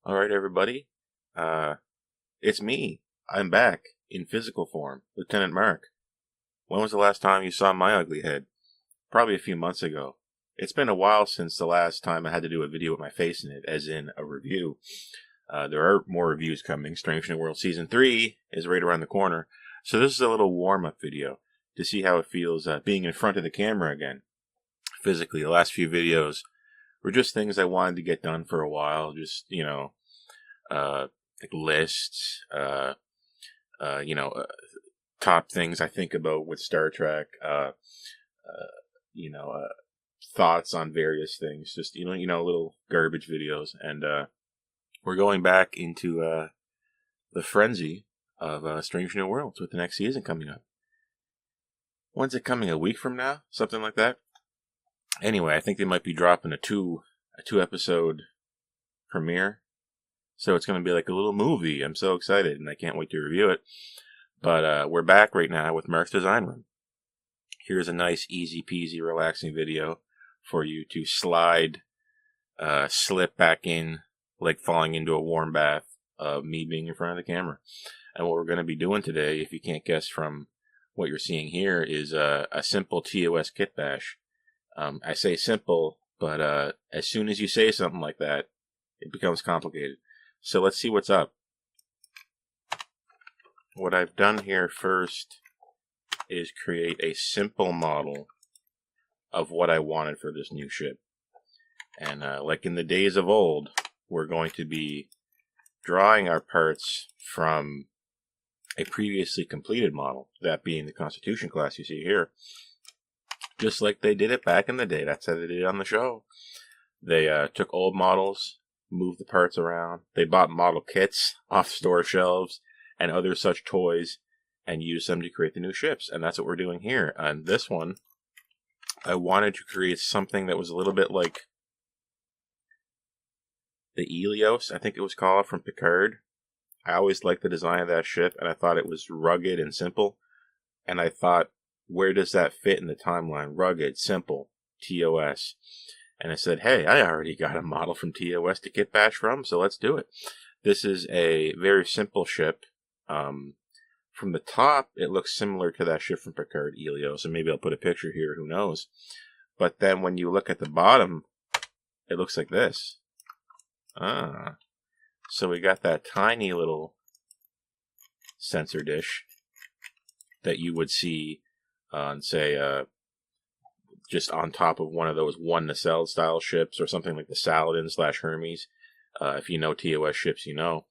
All right, everybody. It's me. I'm back in physical form, Lieutenant Mark. When was the last time you saw my ugly head? Probably a few months ago. It's been a while since the last time I had to do a video with my face in it, as in a review. There are more reviews coming. Strange New World Season 3 is right around the corner. So this is a little warm-up video to see how it feels being in front of the camera again. Physically, the last few videos were just things I wanted to get done for a while. Just, like lists, top things I think about with Star Trek, thoughts on various things, just, little garbage videos. And we're going back into the frenzy of Strange New Worlds with the next season coming up. When's it coming? A week from now? Something like that? Anyway, I think they might be dropping a two episode premiere. So it's going to be like a little movie. I'm so excited, and I can't wait to review it. But we're back right now with Mark's Design Room. Here's a nice, easy peasy, relaxing video for you to slip back in, like falling into a warm bath of me being in front of the camera. And what we're going to be doing today, if you can't guess from what you're seeing here, is a simple TOS Kitbash. I say simple, but as soon as you say something like that, it becomes complicated. So let's see what's up. What I've done here first is create a simple model of what I wanted for this new ship. And like in the days of old, we're going to be drawing our parts from a previously completed model, that being the Constitution class you see here. Just like they did it back in the day. That's how they did it on the show. They took old models, moved the parts around. They bought model kits off store shelves and other such toys and used them to create the new ships. And that's what we're doing here. On this one, I wanted to create something that was a little bit like the Helios, I think it was called, from Picard. I always liked the design of that ship, and I thought it was rugged and simple. And I thought, where does that fit in the timeline? Rugged, simple, TOS. And I said, hey, I already got a model from TOS to Kitbash from, so let's do it. This is a very simple ship. From the top, it looks similar to that ship from Picard, Helios, and maybe I'll put a picture here, who knows. But then when you look at the bottom, it looks like this. So we got that tiny little sensor dish that you would see on, say, just on top of one of those one nacelle style ships, or something like the Saladin / Hermes. If you know TOS ships, you know.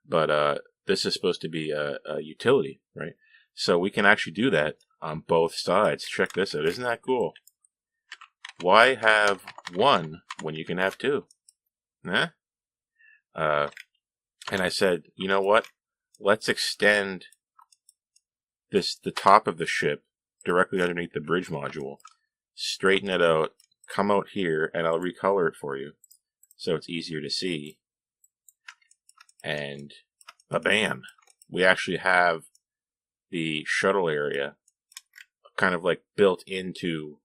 But this is supposed to be a utility, right? So we can actually do that on both sides. Check this out. Isn't that cool? Why have one when you can have two? Nah? And I said, you know what? Let's extend the top of the ship directly underneath the bridge module. Straighten it out, come out here, and I'll recolor it for you so it's easier to see. And bam, we actually have the shuttle area kind of like built into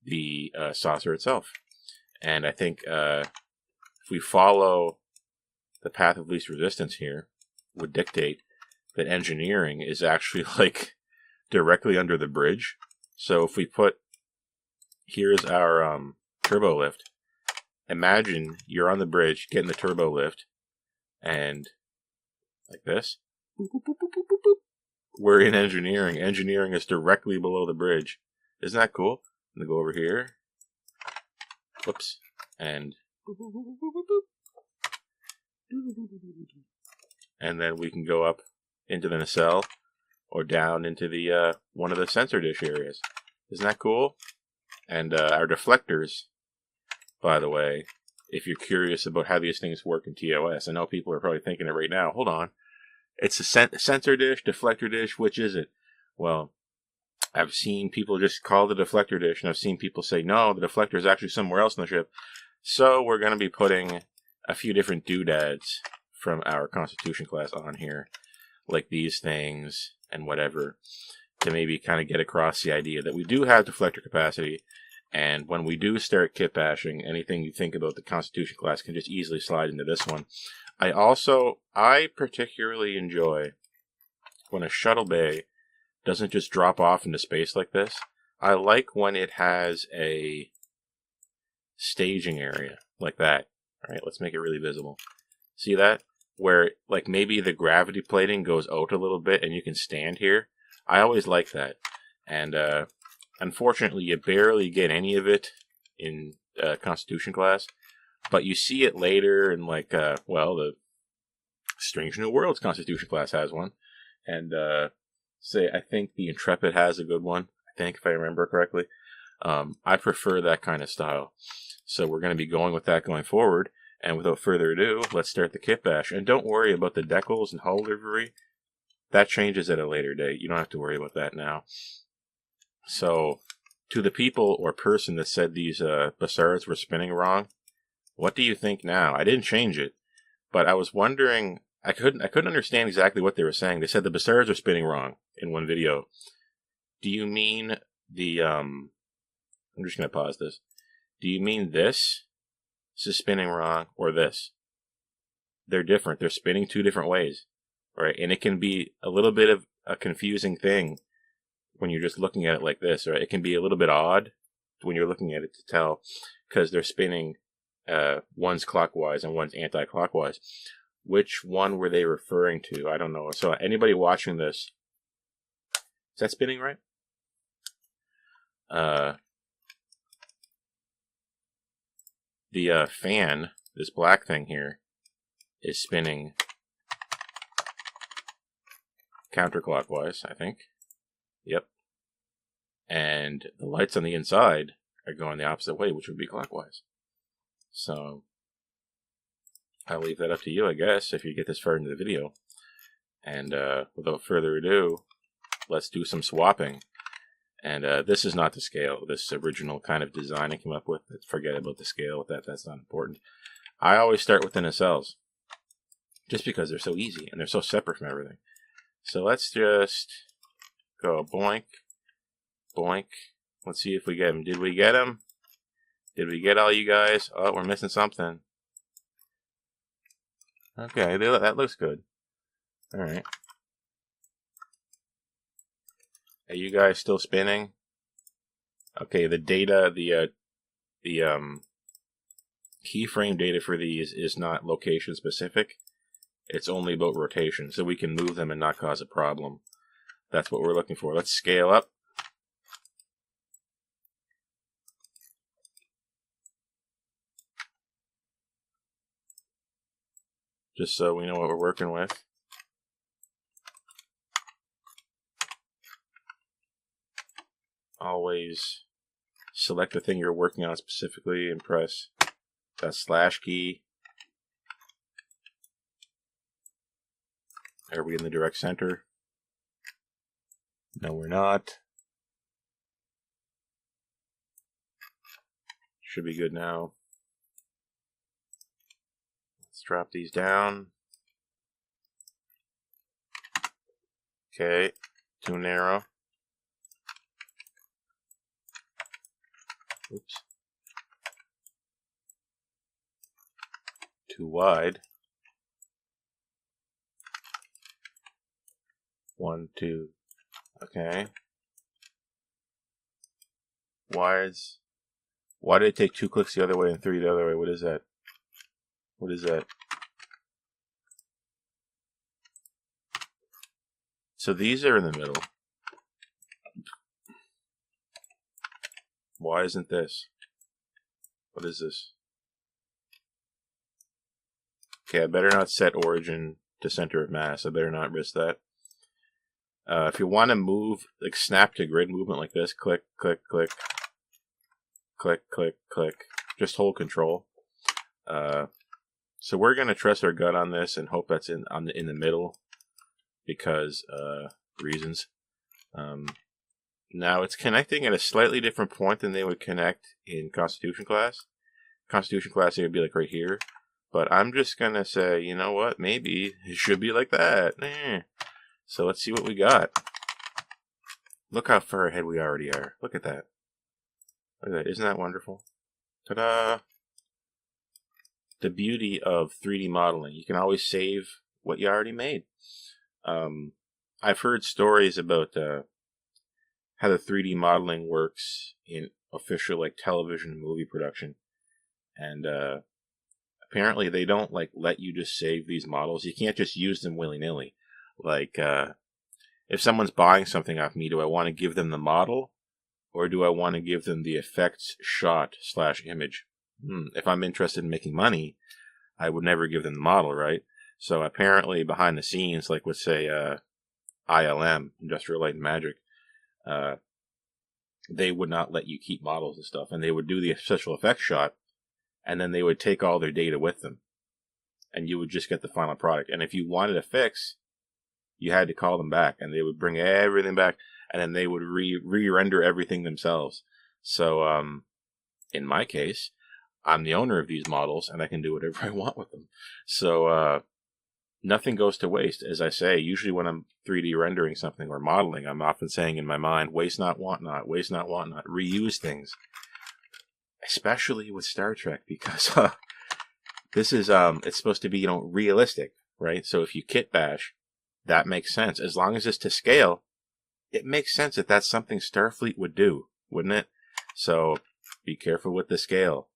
the saucer itself. And I think if we follow the path of least resistance here, would dictate that engineering is actually like directly under the bridge. So if we put, here's our turbo lift. Imagine you're on the bridge getting the turbo lift, and like this, boop, boop, boop, boop, boop, boop. We're in engineering. Engineering is directly below the bridge. Isn't that cool? I'm gonna go over here. Whoops. And boop, boop, boop, boop, boop, boop. And then we can go up into the nacelle or down into the one of the sensor dish areas. Isn't that cool? And our deflectors, by the way, if you're curious about how these things work in TOS, I know people are probably thinking it right now. Hold on. It's a sensor dish, deflector dish, which is it? Well, I've seen people just call the deflector dish, and I've seen people say, no, the deflector is actually somewhere else in the ship. So we're going to be putting a few different doodads from our Constitution class on here, like these things and whatever, to maybe kind of get across the idea that we do have deflector capacity, And when we do start kit bashing, anything you think about the Constitution class can just easily slide into this one. I particularly enjoy when a shuttle bay doesn't just drop off into space like this. I like when it has a staging area like that. All right, let's make it really visible. See that? Where like maybe the gravity plating goes out a little bit and you can stand here. I always like that. And unfortunately, you barely get any of it in Constitution class. But you see it later in like, the Strange New Worlds Constitution class has one. And I think the Intrepid has a good one, I think, if I remember correctly. I prefer that kind of style. So we're going to be going with that going forward. And without further ado, let's start the kit bash. And don't worry about the decals and hull livery. That changes at a later date. You don't have to worry about that now. So, to the people or person that said these Bassards were spinning wrong, what do you think now? I didn't change it, but I was wondering, I couldn't understand exactly what they were saying. They said the Bassards are spinning wrong in one video. Do you mean the, I'm just going to pause this. Do you mean this? This is spinning wrong, or this? They're different. They're spinning two different ways, right? And it can be a little bit of a confusing thing when you're just looking at it like this, right? It can be a little bit odd when you're looking at it to tell, because they're spinning, one's clockwise and one's anti-clockwise. Which one were they referring to? I don't know. So anybody watching this, is that spinning right? The fan, this black thing here, is spinning counterclockwise, I think. Yep. And the lights on the inside are going the opposite way, which would be clockwise. So I'll leave that up to you, I guess, if you get this far into the video. And without further ado, let's do some swapping. And this is not to scale. This original kind of design I came up with. Forget about the scale with that. That's not important. I always start with NSLs. Just because they're so easy and they're so separate from everything. So let's just go boink, boink. Let's see if we get him. Did we get him? Did we get all you guys? Oh, we're missing something. Okay, that looks good. Alright. Are you guys still spinning? Okay, the data, the keyframe data for these is not location specific. It's only about rotation, so we can move them and not cause a problem. That's what we're looking for. Let's scale up. Just so we know what we're working with. Always select the thing you're working on specifically and press that slash key. Are we in the direct center? No, we're not. Should be good now. Let's drop these down. Okay, too narrow. Oops. Too wide. 1, 2. Okay. Why did it take 2 clicks the other way and 3 the other way? What is that? What is that? So these are in the middle. Why isn't this? What is this? Okay, I better not set origin to center of mass. I better not risk that. If you want to move, like snap to grid movement like this, click, click, click, click, click, click. Just hold control. So we're going to trust our gut on this and hope that's in the middle because reasons. Now it's connecting at a slightly different point than they would connect in Constitution class. Constitution class it would be like right here. But I'm just going to say, you know what, maybe it should be like that. So let's see what we got. Look how far ahead we already are. Look at that. Look at that. Isn't that wonderful? Ta-da! The beauty of 3D modeling. You can always save what you already made. I've heard stories about how the 3D modeling works in official like television and movie production, and apparently they don't like let you just save these models. You can't just use them willy-nilly. Like if someone's buying something off me, do I want to give them the model, or do I want to give them the effects shot / image? If I'm interested in making money, I would never give them the model, right? So apparently behind the scenes, like with say ILM, Industrial Light and Magic, they would not let you keep models and stuff, and they would do the special effects shot, and then they would take all their data with them, and you would just get the final product. And if you wanted a fix, you had to call them back, and they would bring everything back, and then they would re-render everything themselves. So in my case, I'm the owner of these models, and I can do whatever I want with them. So nothing goes to waste. As I say, usually when I'm 3D rendering something or modeling, I'm often saying in my mind, waste not, want not, waste not, want not, reuse things. Especially with Star Trek, because this is, it's supposed to be, realistic, right? So if you kitbash, that makes sense. As long as it's to scale, it makes sense that that's something Starfleet would do, wouldn't it? So be careful with the scale.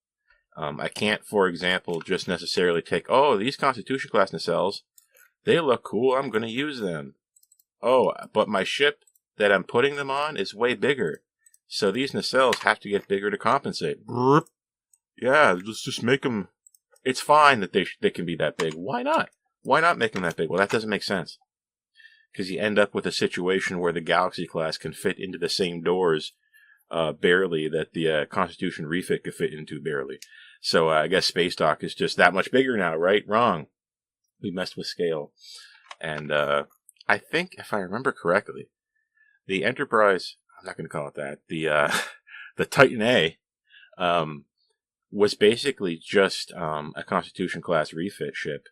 I can't, for example, just necessarily take, these Constitution class nacelles, they look cool, I'm going to use them. Oh, but my ship that I'm putting them on is way bigger. So these nacelles have to get bigger to compensate. Yeah, let's just make them. It's fine that they can be that big. Why not? Why not make them that big? Well, that doesn't make sense. Because you end up with a situation where the Galaxy class can fit into the same doors barely that the Constitution refit could fit into barely. So I guess Space Dock is just that much bigger now, right? Wrong. We messed with scale. And I think, if I remember correctly, the Enterprise, I'm not going to call it that, the Titan A was basically just a Constitution class refit ship,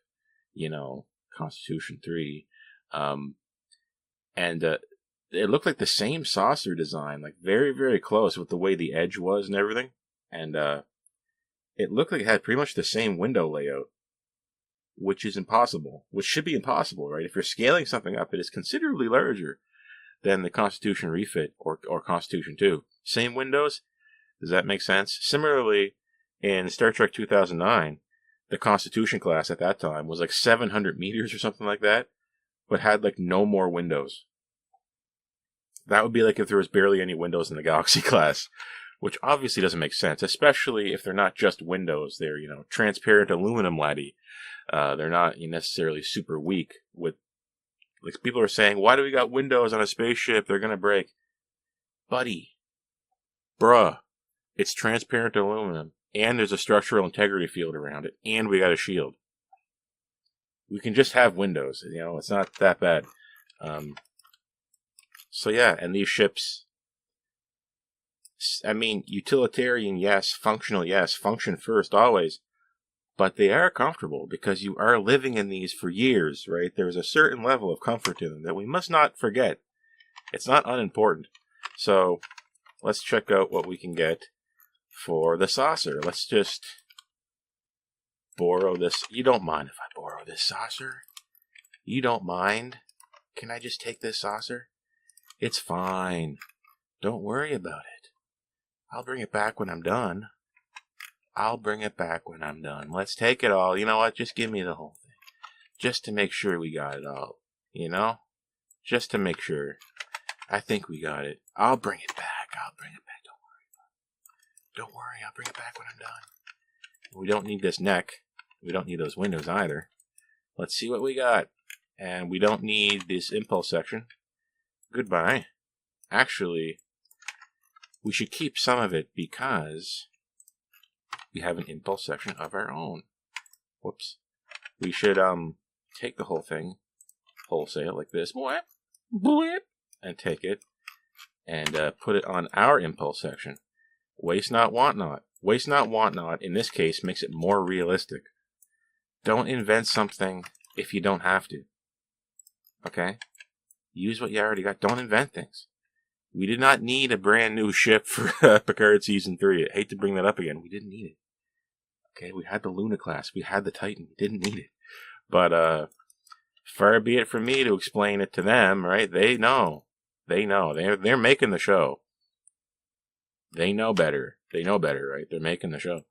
Constitution 3. And it looked like the same saucer design, like very, very close with the way the edge was and everything. And it looked like it had pretty much the same window layout, which is impossible, which should be impossible, right? If you're scaling something up, it is considerably larger than the Constitution refit or Constitution 2. Same windows? Does that make sense? Similarly, in Star Trek 2009, the Constitution class at that time was like 700 meters or something like that, but had like no more windows. That would be like if there was barely any windows in the Galaxy class, which obviously doesn't make sense, especially if they're not just windows. They're, transparent aluminum laddie. They're not necessarily super weak. With like people are saying, why do we got windows on a spaceship? They're gonna break. Buddy, bruh, it's transparent aluminum, and there's a structural integrity field around it, and we got a shield. We can just have windows. It's not that bad. So yeah, and these ships, utilitarian, yes. Functional, yes. Function first, always. But they are comfortable because you are living in these for years, right? There's a certain level of comfort to them that we must not forget. It's not unimportant. So let's check out what we can get for the saucer. Let's just borrow this. You don't mind if I borrow this saucer? You don't mind? Can I just take this saucer? It's fine. Don't worry about it. I'll bring it back when I'm done. Let's take it all. You know what? Just give me the whole thing. Just to make sure we got it all. Just to make sure. I think we got it. I'll bring it back. Don't worry. I'll bring it back when I'm done. We don't need this neck. We don't need those windows either. Let's see what we got. And we don't need this impulse section. Goodbye. Actually, we should keep some of it because we have an impulse section of our own. Whoops. We should take the whole thing wholesale like this. And take it and put it on our impulse section. Waste not, want not. Waste not, want not, in this case, makes it more realistic. Don't invent something if you don't have to. Okay? Use what you already got. Don't invent things. We did not need a brand new ship for Picard Season 3. I hate to bring that up again. We didn't need it. Okay, we had the Luna class. We had the Titan. We didn't need it. But far be it from me to explain it to them, right? They know. They know. They're making the show. They know better. They know better, right? They're making the show.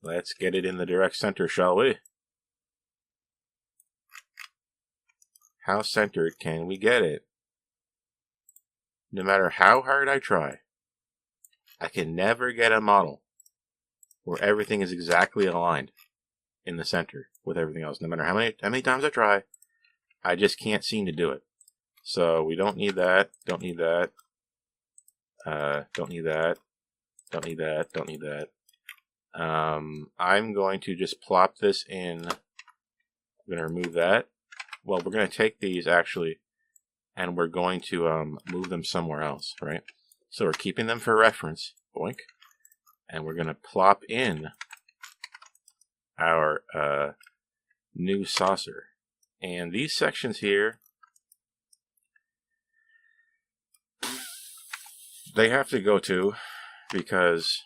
Let's get it in the direct center, shall we? How centered can we get it? No matter how hard I try, I can never get a model where everything is exactly aligned in the center with everything else. No matter how many times I try, I just can't seem to do it. So we don't need that. Don't need that. Don't need that. Don't need that. Don't need that. I'm going to just plop this in. I'm going to remove that. Well, we're going to take these actually, and we're going to move them somewhere else, right? So we're keeping them for reference. Boink. And we're going to plop in our new saucer. And these sections here, they have to go too, because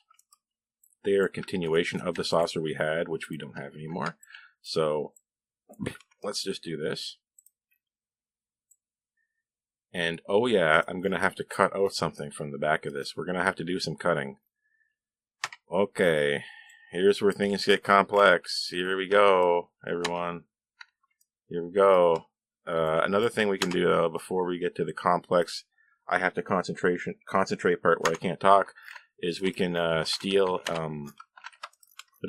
they are a continuation of the saucer we had, which we don't have anymore. So let's just do this. And oh yeah, I'm going to have to cut out something from the back of this. We're going to have to do some cutting. Okay, here's where things get complex. Here we go, everyone. Here we go. Another thing we can do before we get to the complex, I have to concentrate part where I can't talk, is we can steal the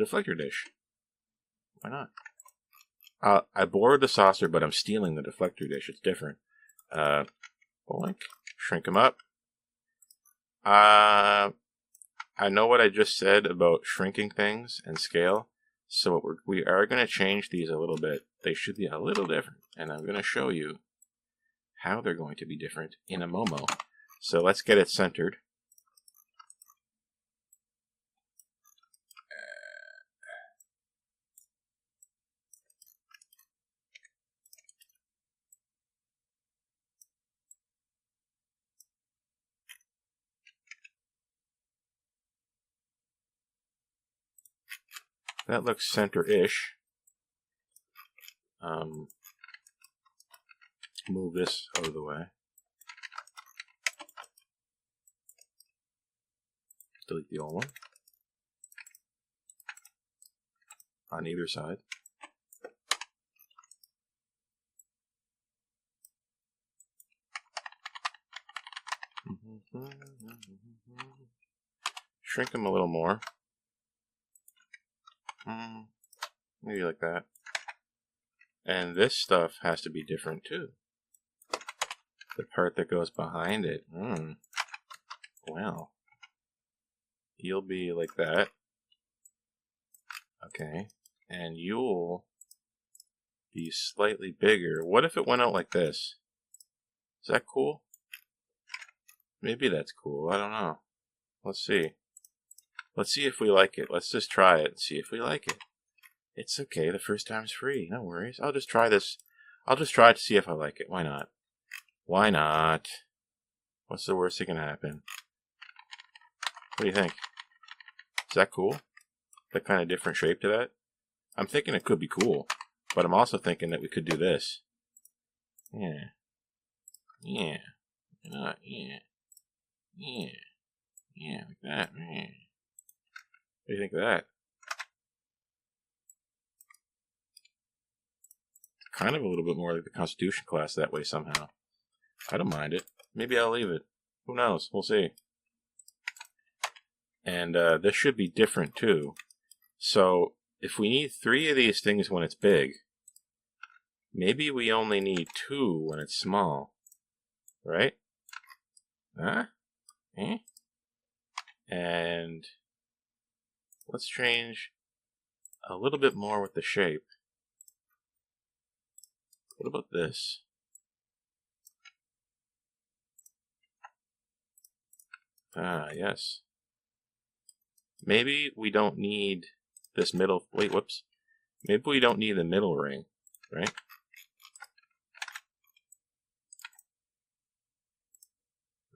deflector dish. Why not? I borrowed the saucer, but I'm stealing the deflector dish. It's different. Boink. Shrink them up. I know what I just said about shrinking things and scale, so we are going to change these a little bit. They should be a little different, and I'm going to show you how they're going to be different in a Momo. So let's get it centered. That looks center-ish. Move this out of the way. Delete the old one. On either side. Shrink them a little more. Maybe like that. And this stuff has to be different too. The part that goes behind it. Well. You'll be like that. Okay. And you'll be slightly bigger. What if it went out like this? Is that cool? Maybe that's cool. I don't know. Let's see. Let's see if we like it. Let's just try it and see if we like it. It's okay. The first time's free. No worries. I'll just try this. I'll just try to see if I like it. Why not? Why not? What's the worst that can happen? What do you think? Is that cool? That kind of different shape to that? I'm thinking it could be cool. But I'm also thinking that we could do this. Yeah. Yeah. Yeah. Yeah. Yeah, like that. Yeah. What do you think of that? Kind of a little bit more like the Constitution class that way somehow. I don't mind it. Maybe I'll leave it. Who knows? We'll see. And this should be different too. So if we need 3 of these things when it's big, maybe we only need 2 when it's small. Right? Huh? Eh? And let's change a little bit more with the shape. What about this? Ah, yes. Maybe we don't need this middle... Wait, whoops. Maybe we don't need the middle ring, right?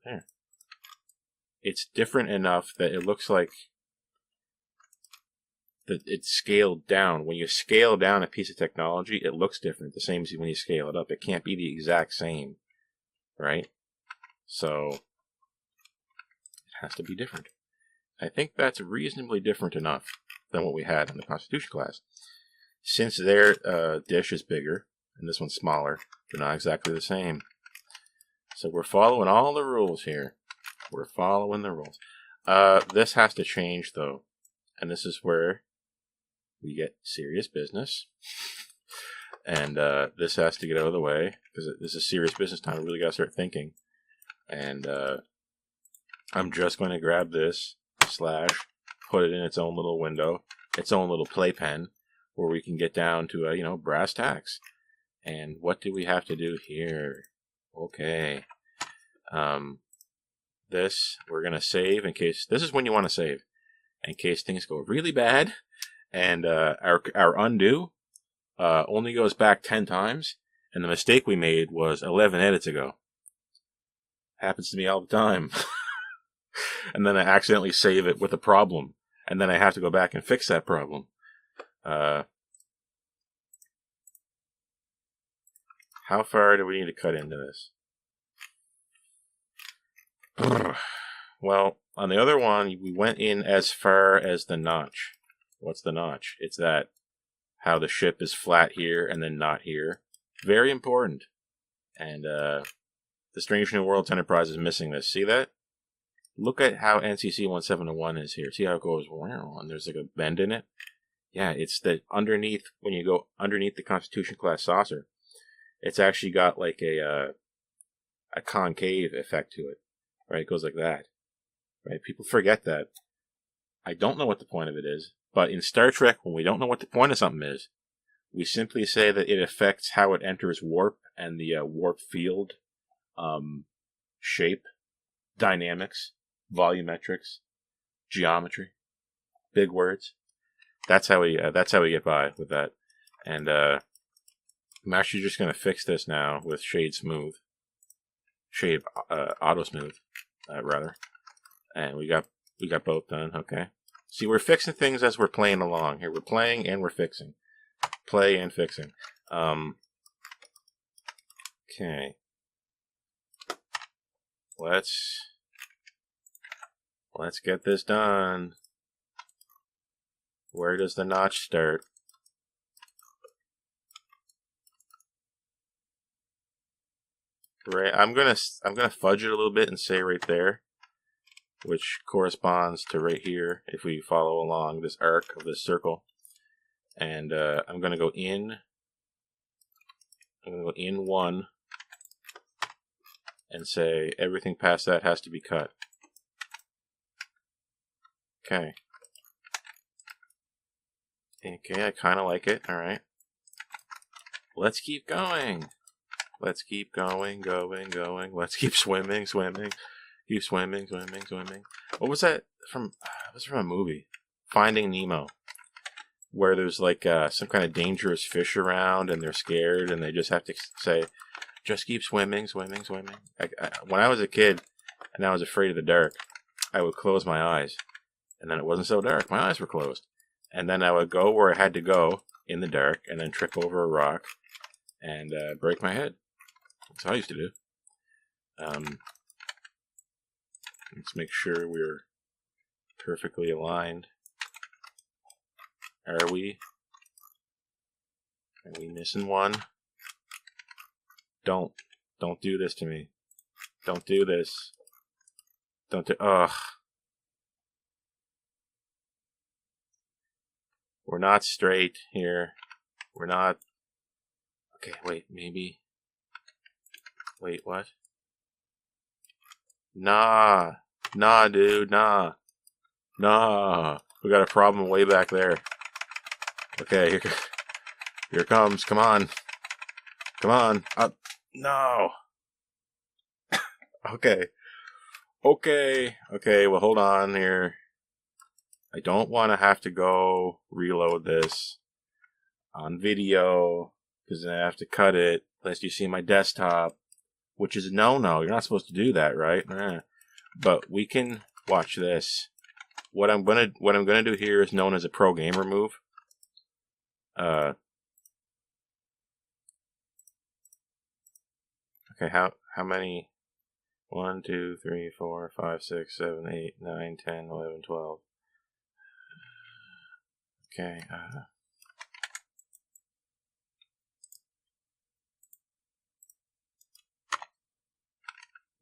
There. It's different enough that it looks like that it's scaled down. When you scale down a piece of technology, it looks different. The same as when you scale it up. It can't be the exact same, right? So it has to be different. I think that's reasonably different enough than what we had in the Constitution class. Since their dish is bigger and this one's smaller, they're not exactly the same. So we're following all the rules here. We're following the rules. This has to change, though. And this is where we get serious business. And this has to get out of the way, because this is serious business time. We really got to start thinking. And I'm just going to grab this, put it in its own little window, its own little playpen, where we can get down to, brass tacks. And what do we have to do here? Okay. This, we're going to save in case, this is when you want to save, in case things go really bad, and our undo only goes back 10 times, and the mistake we made was 11 edits ago. Happens to me all the time. And then I accidentally save it with a problem, and then I have to go back and fix that problem. How far do we need to cut into this? Well, on the other one, we went in as far as the notch. What's the notch? It's that, how the ship is flat here and then not here. Very important. And the Strange New Worlds Enterprise is missing this. See that? Look at how NCC 1701 is here. See how it goes, wow, and there's like a bend in it? Yeah, it's the underneath, when you go underneath the Constitution class saucer, it's actually got like a concave effect to it. Right? It goes like that. Right? People forget that. I don't know what the point of it is, but in Star Trek, when we don't know what the point of something is, we simply say that it affects how it enters warp and the warp field shape, dynamics, volumetrics, geometry, big words. That's how we get by with that. And I'm actually just going to fix this now with Shade Auto Smooth, rather. And we got both done. Okay. See, we're fixing things as we're playing along. Here, we're playing and we're fixing. Play and fixing. Okay. Let's get this done. Where does the notch start? Right, I'm gonna fudge it a little bit and say right there, which corresponds to right here if we follow along this arc of this circle. And I'm gonna go in. I'm gonna go in one and say everything past that has to be cut. Okay. Okay, I kind of like it. All right. Let's keep going. Let's keep going. Let's keep swimming. Keep swimming. What was that from? It was from a movie, Finding Nemo, where there's like some kind of dangerous fish around and they're scared and they just have to say, just keep swimming. When I was a kid and I was afraid of the dark, I would close my eyes, and then it wasn't so dark. My eyes were closed. And then I would go where I had to go in the dark and then trip over a rock and break my head. That's what I used to do. Let's make sure we're perfectly aligned. Are we? Are we missing one? Don't do this to me. Don't do this. Ugh. We're not straight here. We're not. Okay, wait, maybe. Wait, what? Nah, dude, nah. We got a problem way back there. Okay, here it comes. Come on. No. Okay, well, hold on here. I don't want to have to go reload this on video, because then I have to cut it, unless you see my desktop. which is no. You're not supposed to do that, right? But we can watch this. What I'm gonna do here is known as a pro gamer move. Okay, how many? 1, 2, 3, 4, 5, 6, 7, 8, 9, 10, 11, 12. Okay,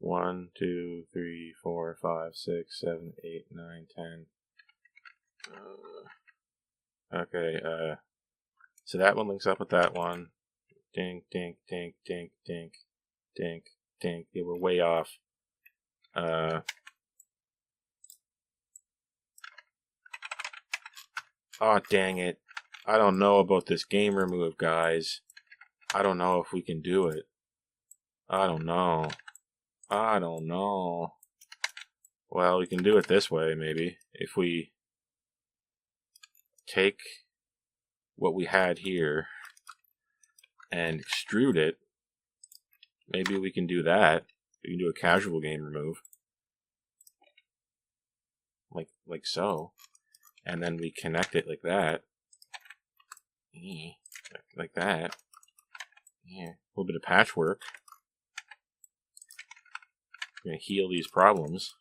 1, 2, 3, 4, 5, 6, 7, 8, 9, 10. Okay, so that one links up with that one. Dink, dink, dink, dink, dink, dink, dink. Yeah, we're way off. Oh, dang it. I don't know about this gamer move, guys. I don't know if we can do it. I don't know. Well, we can do it this way, maybe. If we take what we had here and extrude it, maybe we can do that. We can do a casual gamer move. Like so. And then we connect it like that. Like that. Yeah. A little bit of patchwork. We're going to heal these problems.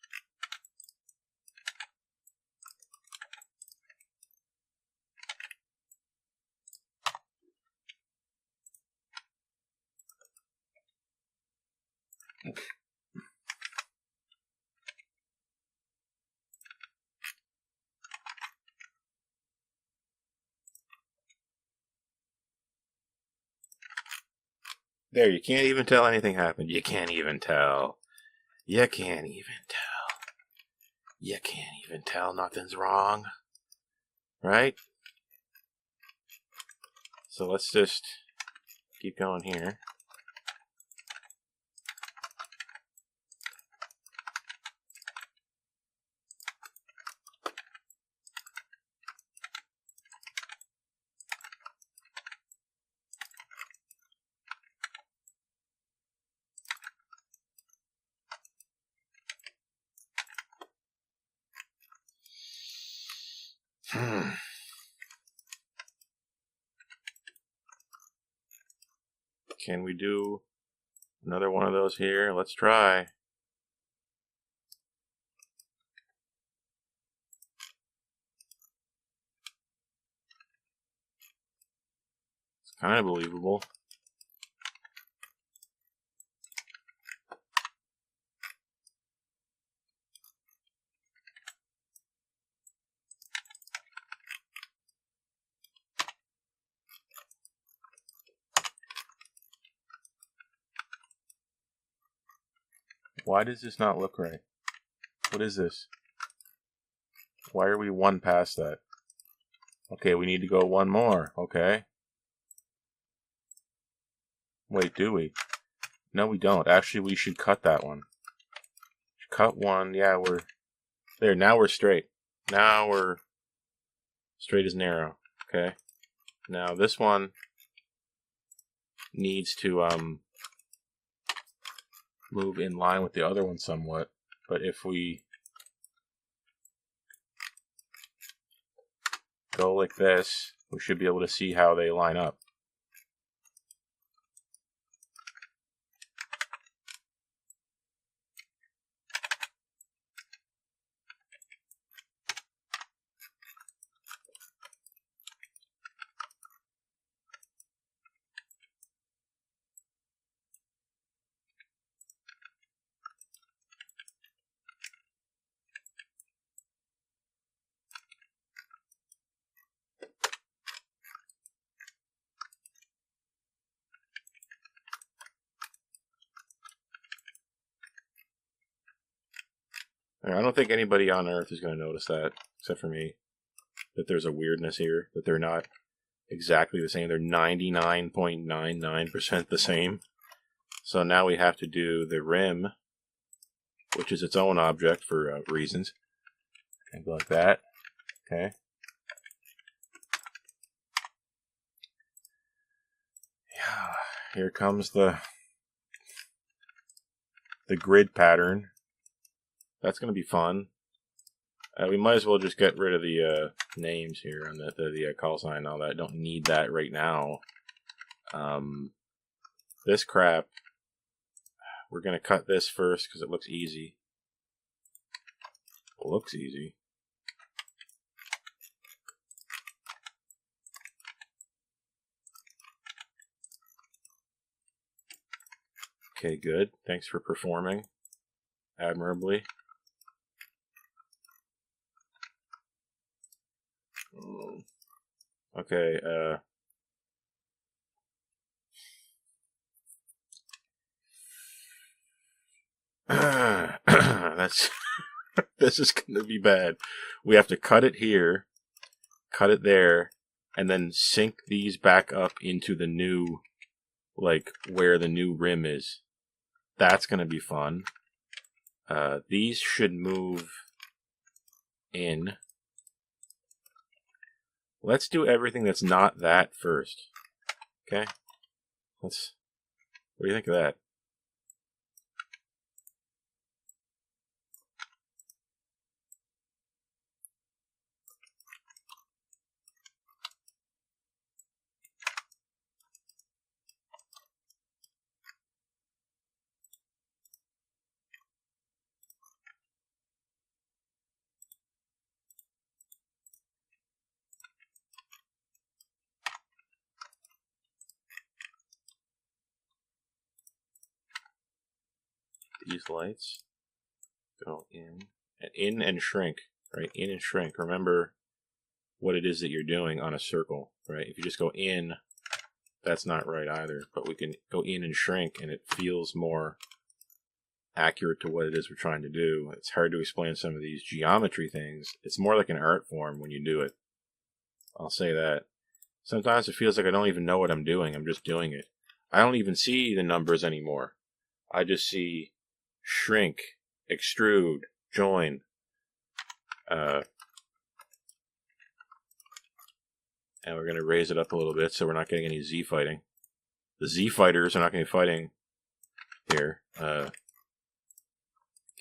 There, you can't even tell anything happened. You can't even tell. You can't even tell. You can't even tell nothing's wrong. Right? So let's just keep going here. Can we do another one of those here? Let's try. It's kind of believable. Why does this not look right? What is this? Why are we one past that? Okay, we need to go one more. Okay. Wait, do we? No, we don't. Actually, we should cut that one. Cut one. Yeah, we're there. Now we're straight. Now we're straight as an arrow. Okay. Now this one needs to move in line with the other one somewhat. But if we go like this, we should be able to see how they line up. I don't think anybody on Earth is going to notice that, except for me, that there's a weirdness here, that they're not exactly the same. They're 99.99% the same. So now we have to do the rim, which is its own object for reasons. And go like that. Okay. Yeah. Here comes the the grid pattern. That's going to be fun. We might as well just get rid of the names here and the call sign and all that. Don't need that right now. This crap, we're going to cut this first because it looks easy. It looks easy. Okay, good. Thanks for performing admirably. Okay, that's this is gonna be bad. We have to cut it here, cut it there, and then sync these back up into the new, like where the new rim is. That's gonna be fun. These should move in. Let's do everything that's not that first. Okay? What do you think of that? These lights go in and shrink, right? In and shrink. Remember what it is that you're doing on a circle, right? If you just go in, that's not right either. But we can go in and shrink, and it feels more accurate to what it is we're trying to do. It's hard to explain some of these geometry things. It's more like an art form when you do it. I'll say that. Sometimes it feels like I don't even know what I'm doing. I'm just doing it. I don't even see the numbers anymore. I just see shrink, extrude, join. And we're going to raise it up a little bit so we're not getting any Z fighting. The Z fighters are not going to be fighting here.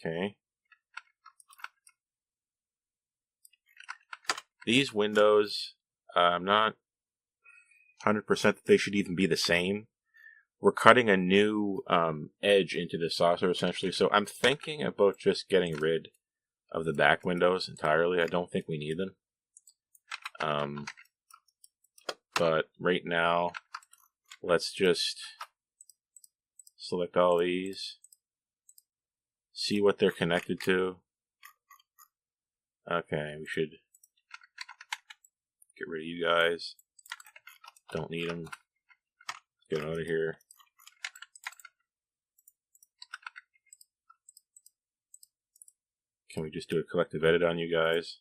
Okay. These windows, I'm not 100% that they should even be the same. We're cutting a new edge into the saucer, essentially. So I'm thinking about just getting rid of the back windows entirely. I don't think we need them. But right now, let's just select all these. See what they're connected to. Okay, we should get rid of you guys. Don't need them. Get them out of here. Can we just do a collective edit on you guys?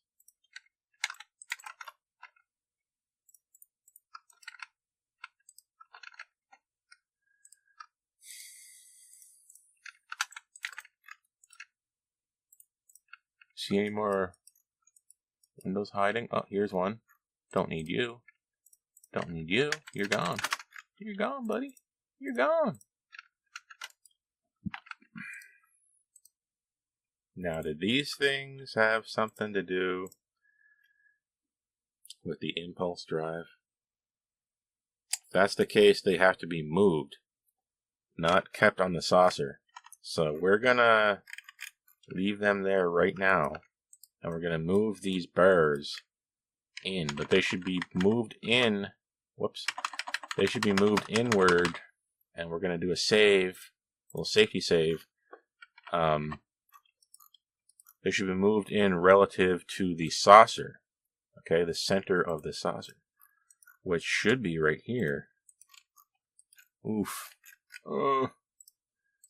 See any more windows hiding? Oh, here's one. Don't need you. Don't need you. You're gone. You're gone, buddy. You're gone. Now, do these things have something to do with the impulse drive? If that's the case, they have to be moved, not kept on the saucer. So we're gonna leave them there right now, and we're gonna move these bars in, but they should be moved in. Whoops. They should be moved inward, and we're gonna do a save, a little safety save. They should be moved in relative to the saucer, okay, the center of the saucer, which should be right here. Oof.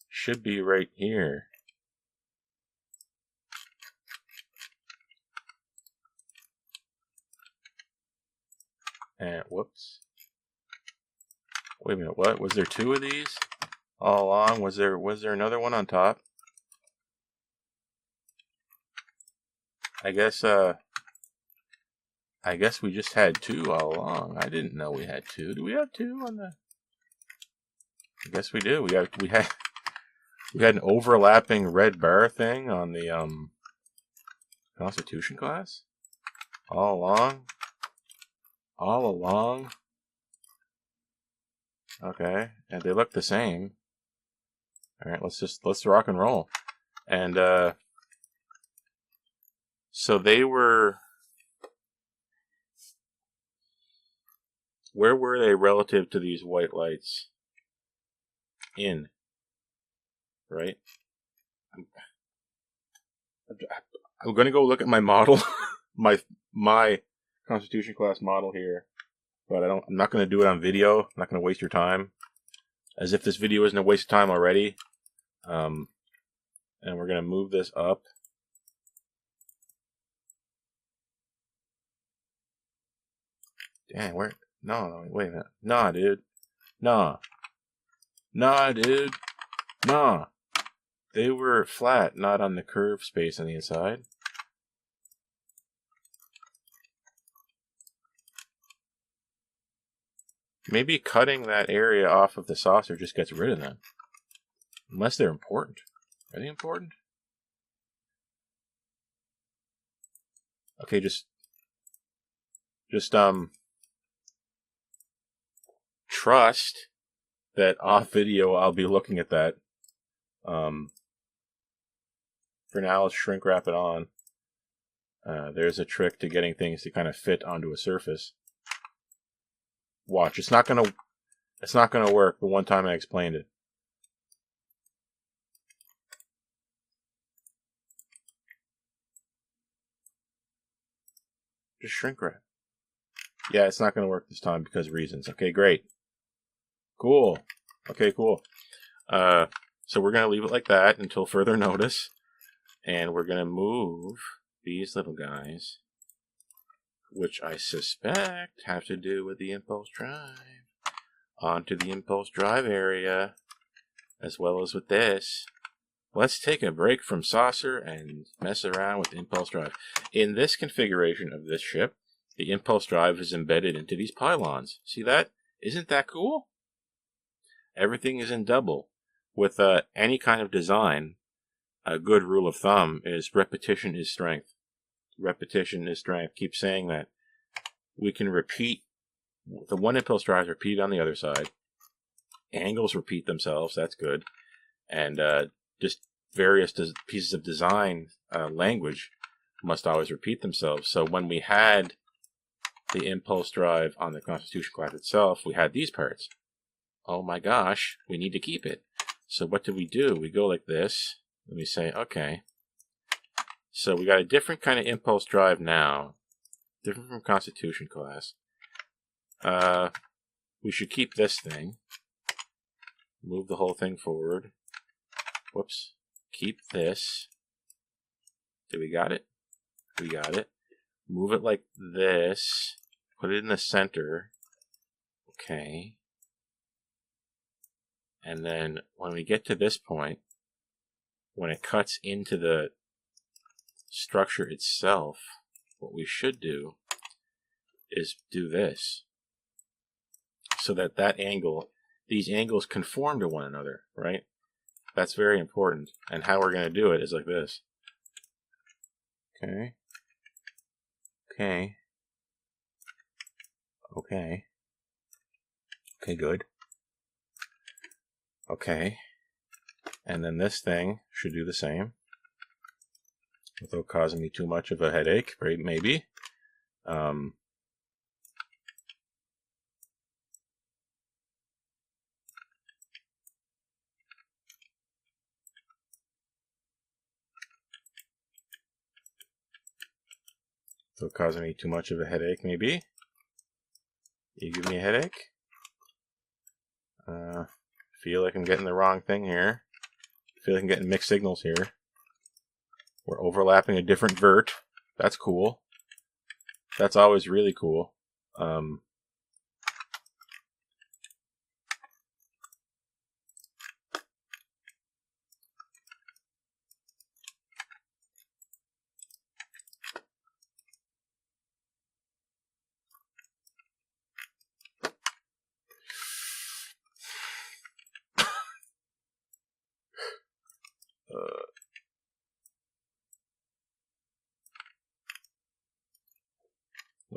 Should be right here. And whoops. Wait a minute, what? Was there two of these all along? Was there another one on top? I guess we just had two all along. I didn't know we had two. Do we have two on the? I guess we do. We had We had an overlapping red bar thing on the Constitution class all along. All along. Okay, and they look the same. All right, let's rock and roll. And so they were. Where were they relative to these white lights? In. Right? I'm going to go look at my model, my Constitution class model here, but I'm not going to do it on video. I'm not going to waste your time, as if this video isn't a waste of time already. And we're going to move this up. Damn, where? No, wait a minute. Nah, dude. Nah, dude. Nah. They were flat, not on the curved space on the inside. Maybe cutting that area off of the saucer just gets rid of them. Unless they're important. Are they important? Okay, just trust that off video I'll be looking at that. For now, let's shrink wrap it on. There's a trick to getting things to kind of fit onto a surface. Watch, it's not gonna work the one time I explained it. Just shrink wrap. Yeah, it's not gonna work this time because of reasons. Okay, great. Cool. Okay, cool. So we're gonna leave it like that until further notice. And we're gonna move these little guys, which I suspect have to do with the impulse drive, onto the impulse drive area, as well as with this. Let's take a break from saucer and mess around with impulse drive. In this configuration of this ship, the impulse drive is embedded into these pylons. See that? Isn't that cool? Everything is in double. With any kind of design, a good rule of thumb is repetition is strength. Repetition is strength. Keep saying that. We can repeat the one impulse drive, repeat on the other side. Angles repeat themselves. That's good. And just various pieces of design language must always repeat themselves. So when we had the impulse drive on the Constitution class itself, we had these parts. Oh my gosh, we need to keep it. So what do? We go like this. Let me say, okay. So we got a different kind of impulse drive now. Different from Constitution class. We should keep this thing. Move the whole thing forward. Whoops. Keep this. Do we got it? We got it. Move it like this. Put it in the center. Okay. And then when we get to this point, when it cuts into the structure itself, what we should do is do this. So that angle, these angles conform to one another, right? That's very important. And how we're going to do it is like this. Okay. Okay. Okay. Okay, good. Okay. And then this thing should do the same. Without causing me too much of a headache, right? Maybe. Without causing me too much of a headache, maybe. You give me a headache? Feel like I'm getting the wrong thing here. Feel like I'm getting mixed signals here. We're overlapping a different vert. That's cool. That's always really cool.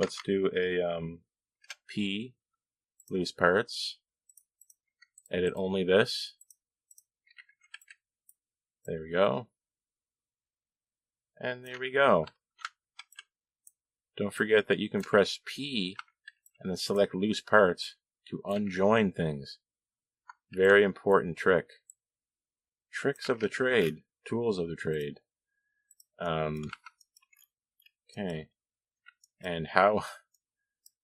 let's do a P, loose parts. Edit only this. There we go. And there we go. Don't forget that you can press P and then select loose parts to unjoin things. Very important trick. Tricks of the trade. Tools of the trade. Okay. And how...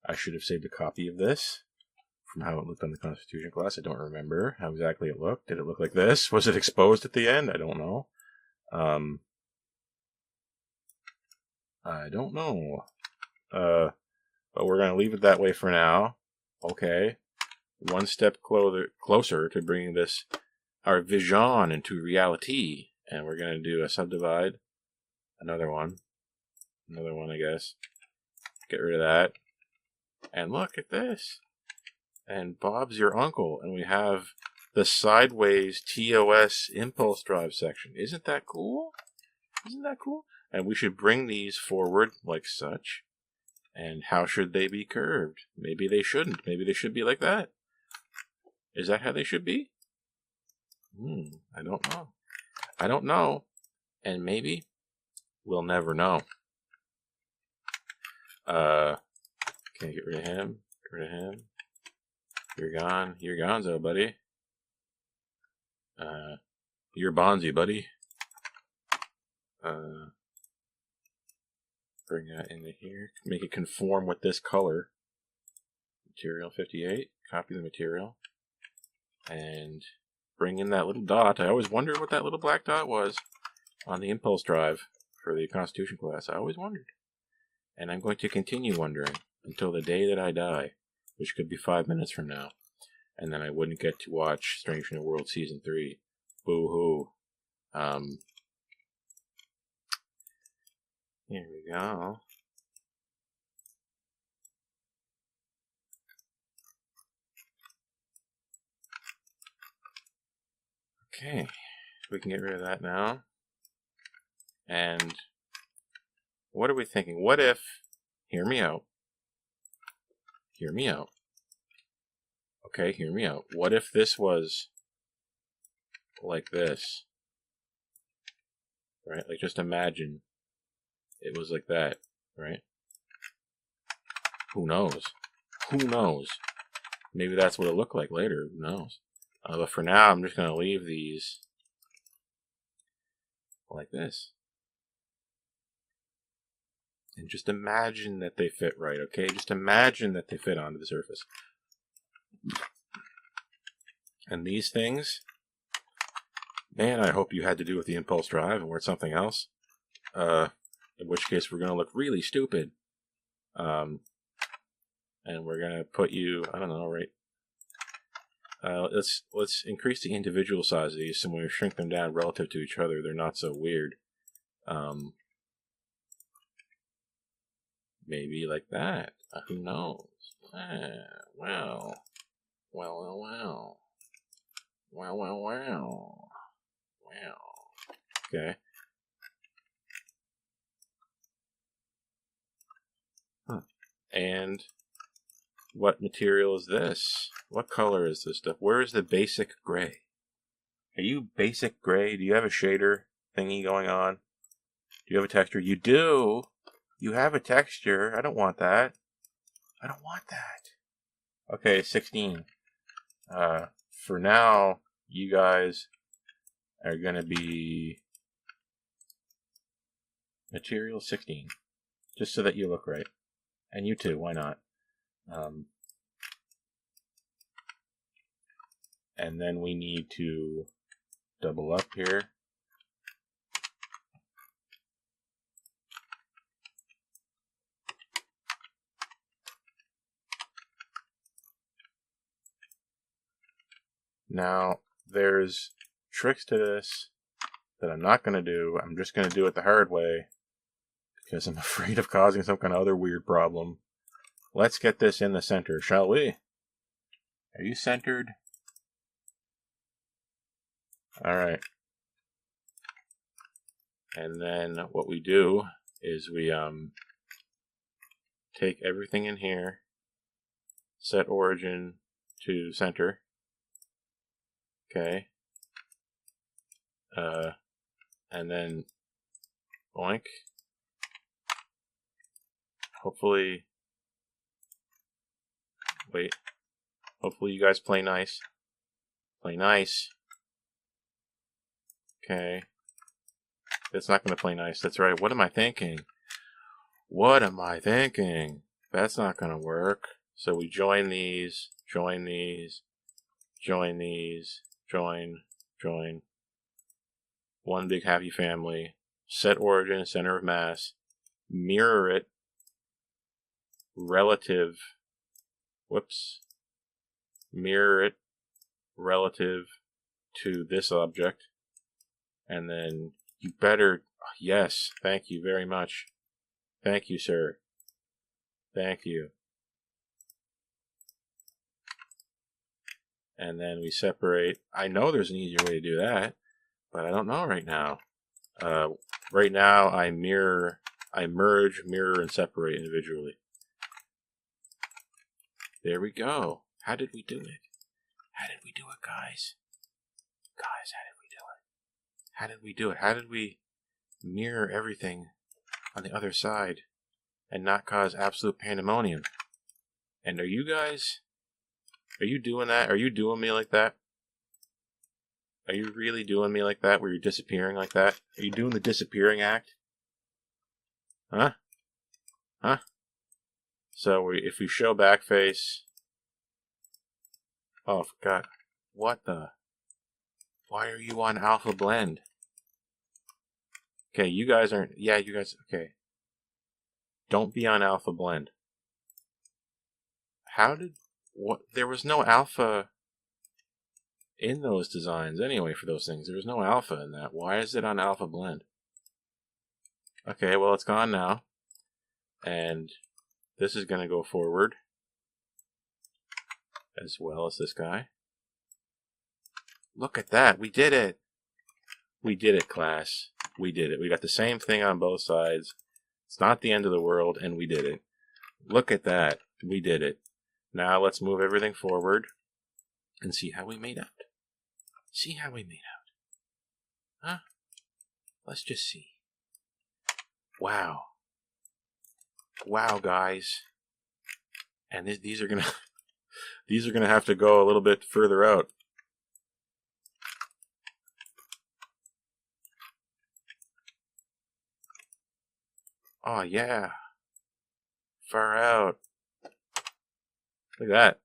I should have saved a copy of this from how it looked on the Constitution class. I don't remember how exactly it looked. Did it look like this? Was it exposed at the end? I don't know. I don't know. But we're going to leave it that way for now. Okay. One step closer to bringing this, our vision, into reality. And we're going to do a subdivide. Another one. Another one, I guess. Get rid of that. And look at this. And Bob's your uncle. And we have the sideways TOS impulse drive section. Isn't that cool? Isn't that cool? And we should bring these forward like such. And how should they be curved? Maybe they shouldn't. Maybe they should be like that. Is that how they should be? I don't know. I don't know. And maybe we'll never know. Okay, get rid of him. Get rid of him. You're gone. You're gonzo, buddy. You're Bonzi, buddy. Bring that into here. Make it conform with this color. Material 58. Copy the material. And bring in that little dot. I always wondered what that little black dot was on the impulse drive for the Constitution class. I always wondered. And I'm going to continue wondering until the day that I die, which could be 5 minutes from now. And then I wouldn't get to watch Strange New World Season 3. Boo-hoo. Here we go. Okay, we can get rid of that now. And what are we thinking? What if, hear me out. Hear me out. Okay, hear me out. What if this was like this? Right? Like, just imagine it was like that, right? Who knows? Who knows? Maybe that's what it'll look like later. Who knows? But for now, I'm just going to leave these like this. And just imagine that they fit right, okay? Just imagine that they fit onto the surface. And these things, man, I hope you had to do with the impulse drive and weren't something else. In which case, we're going to look really stupid. And we're going to put you, I don't know, right? Let's increase the individual size of these, so when we shrink them down relative to each other, they're not so weird. Maybe like that. Who knows? Well. Okay. And what material is this? What color is this stuff? Where is the basic gray? Are you basic gray? Do you have a shader thingy going on? Do you have a texture? You do. You have a texture. I don't want that. I don't want that. Okay, 16. For now, you guys are going to be material 16. Just so that you look right. And you too, why not? And then we need to double up here. Now, there's tricks to this that I'm not going to do. I'm just going to do it the hard way because I'm afraid of causing some kind of other weird problem. Let's get this in the center, shall we? Are you centered? Alright. And then what we do is we take everything in here, set origin to center. Okay. And then boink. Hopefully, wait. Hopefully you guys play nice. Play nice. Okay. It's not going to play nice. That's right. What am I thinking? What am I thinking? That's not going to work. So we join these, join these, join these, join. One big happy family. Set origin, center of mass. Mirror it relative. Whoops. Mirror it relative to this object. And then you better, yes, thank you very much. Thank you, sir. Thank you. And then we separate. I know there's an easier way to do that, but I don't know right now. Right now, I merge, mirror, and separate individually. There we go. How did we do it? How did we do it, guys? Guys, how did we do it? How did we do it? How did we mirror everything on the other side and not cause absolute pandemonium? And are you guys... Are you doing that? Are you doing me like that? Are you really doing me like that, where you're disappearing like that? Are you doing the disappearing act? Huh? Huh? So if we show back face... Oh, God. What the... Why are you on alpha blend? Okay, you guys aren't... Yeah, you guys... Okay. Don't be on alpha blend. How did... What? There was no alpha in those designs anyway for those things. There was no alpha in that. Why is it on alpha blend? Okay, well, it's gone now. And this is going to go forward as well as this guy. Look at that. We did it. We did it, class. We did it. We got the same thing on both sides. It's not the end of the world, and we did it. Look at that. We did it. Now let's move everything forward and see how we made out. See how we made out. Huh? Let's just see. Wow. Wow, guys. And these are gonna these are gonna have to go a little bit further out. Oh yeah. Far out. Look at that.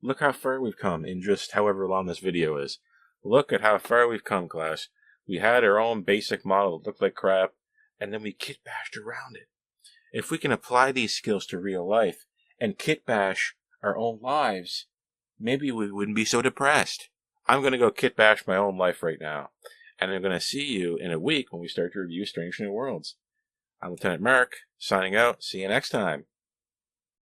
Look how far we've come in just however long this video is. Look at how far we've come, class. We had our own basic model that looked like crap, and then we kitbashed around it. If we can apply these skills to real life and kitbash our own lives, maybe we wouldn't be so depressed. I'm going to go kitbash my own life right now, and I'm going to see you in a week when we start to review Strange New Worlds. I'm Lieutenant Mark, signing out. See you next time.